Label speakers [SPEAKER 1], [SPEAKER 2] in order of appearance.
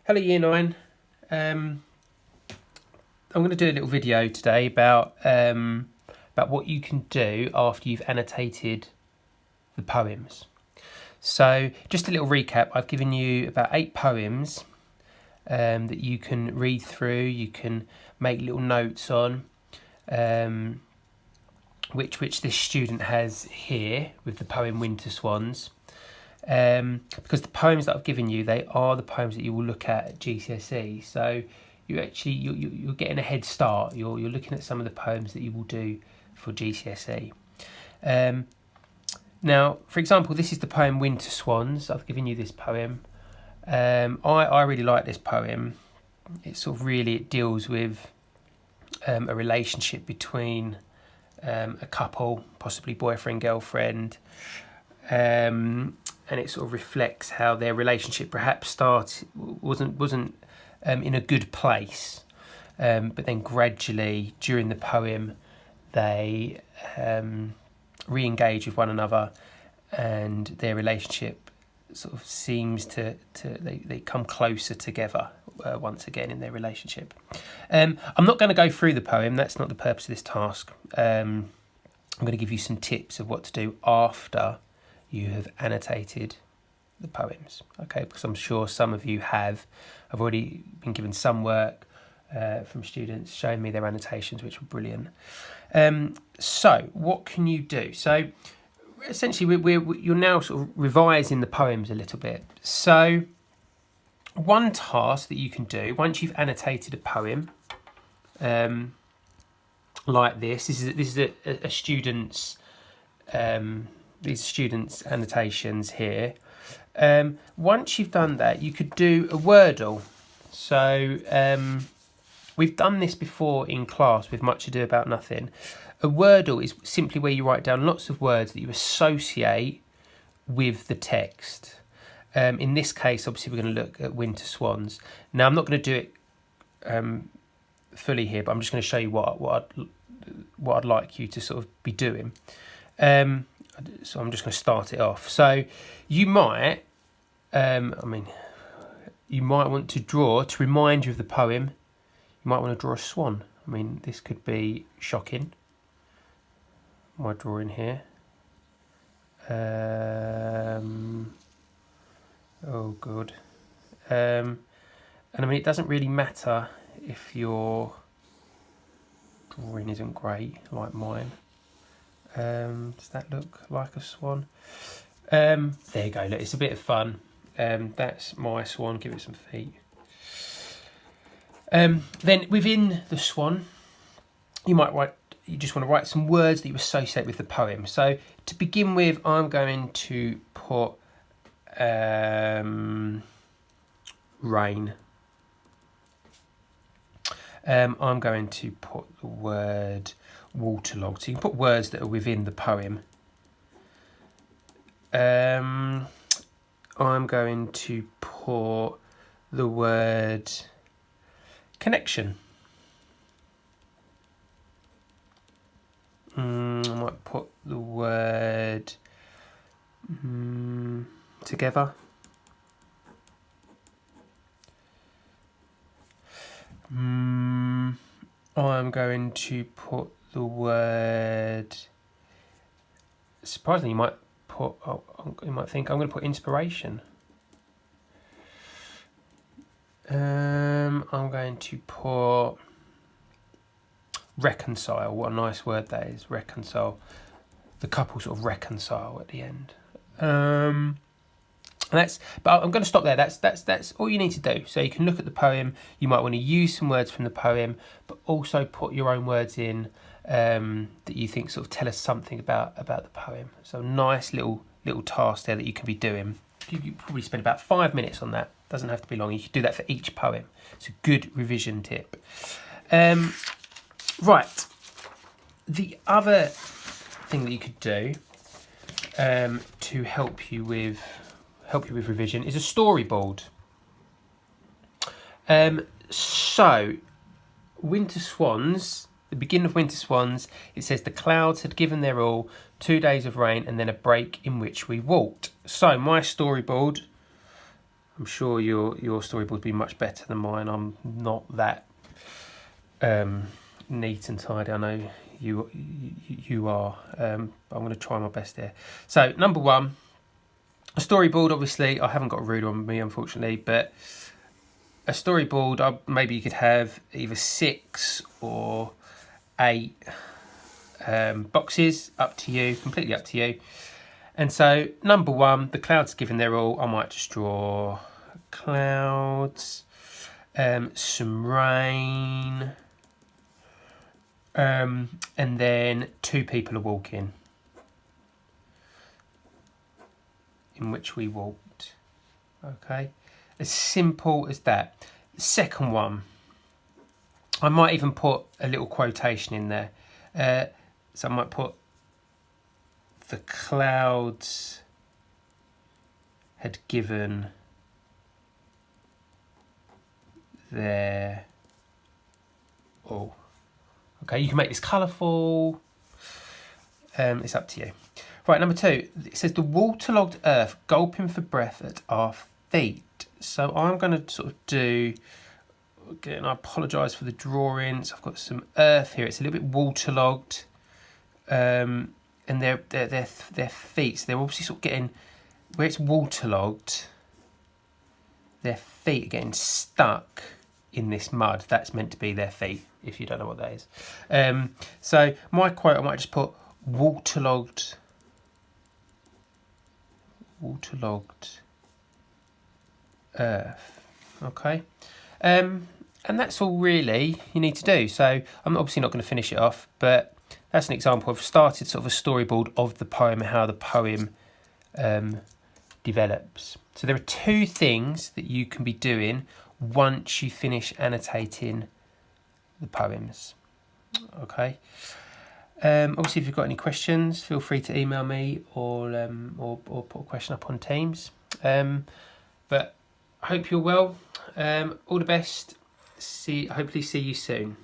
[SPEAKER 1] Hello Year 9. I'm going to do a little video today about what you can do after you've annotated the poems. So just a little recap, I've given you about 8 poems that you can read through, you can make little notes on, which this student has here with the poem Winter Swans. Because the poems that I've given you, they are the poems that you will look at GCSE. So you're getting a head start. You're looking at some of the poems that you will do for GCSE. Now, for example, this is the poem Winter Swans. I've given you this poem. I really like this poem. It deals with a relationship between a couple, possibly boyfriend, girlfriend. And it sort of reflects how their relationship perhaps wasn't in a good place, but then gradually during the poem they re-engage with one another, and their relationship sort of seems they come closer together once again in their relationship. I'm not going to go through the poem. That's not the purpose of this task. I'm going to give you some tips of what to do after you have annotated the poems, okay? Because I'm sure some of you have. I've already been given some work from students showing me their annotations, which were brilliant. So what can you do? So essentially, you're now sort of revising the poems a little bit. So one task that you can do once you've annotated a poem, like this is a student's. These students' annotations here. Once you've done that, you could do a Wordle. So we've done this before in class with Much Ado About Nothing. A Wordle is simply where you write down lots of words that you associate with the text. In this case, obviously, we're going to look at Winter Swans. Now, I'm not going to do it fully here, but I'm just going to show you what I'd like you to sort of be doing. So I'm just going to start it off. So you might, you might want to draw, to remind you of the poem, you might want to draw a swan. I mean, this could be shocking, my drawing here. Oh, good. And I mean, it doesn't really matter if your drawing isn't great, like mine. Does that look like a swan? There you go, look, it's a bit of fun. That's my swan, give it some feet. Then within the swan, you just want to write some words that you associate with the poem. So to begin with, I'm going to put rain. I'm going to put the word waterlogged. So you can put words that are within the poem. I'm going to put the word connection. I might put the word together. I'm going to put the word, surprisingly, you might think I'm going to put inspiration. I'm going to put reconcile. What a nice word that is, reconcile. The couple sort of reconcile at the end. But I'm going to stop there. That's all you need to do. So you can look at the poem. You might want to use some words from the poem, but also put your own words in that you think sort of tell us something about the poem. So nice little task there that you can be doing. You probably spend about 5 minutes on that. Doesn't have to be long. You can do that for each poem. It's a good revision tip. Right. The other thing that you could do to help you with revision is a storyboard. So Winter Swans, the beginning of Winter Swans, it says the clouds had given their all, 2 days of rain and then a break in which we walked. So my storyboard, I'm sure your storyboard would be much better than mine. I'm not that neat and tidy. I know you are. I'm going to try my best here. So number one, a storyboard. Obviously, I haven't got a ruler on me, unfortunately, but a storyboard, maybe you could have either 6 or 8 boxes, up to you, completely up to you. And so number one, the clouds given their all. I might just draw clouds, some rain, and then 2 people are walking, in which we walked. Okay, as simple as that. The second one, I might even put a little quotation in there. So I might put, the clouds had given their all. Okay, you can make this colourful. It's up to you. Right, number 2. It says the waterlogged earth gulping for breath at our feet. So I'm going to sort of do, again, I apologise for the drawings. I've got some earth here. It's a little bit waterlogged. And their feet, so they're obviously sort of getting, where it's waterlogged, their feet are getting stuck in this mud. That's meant to be their feet, if you don't know what that is. So my quote, I might just put waterlogged earth. Okay. And that's all really you need to do. So I'm obviously not going to finish it off, but that's an example. I've started sort of a storyboard of the poem and how the poem develops. So there are 2 things that you can be doing once you finish annotating the poems. Okay. Obviously, if you've got any questions, feel free to email me or put a question up on Teams. But I hope you're well. All the best. Hopefully see you soon.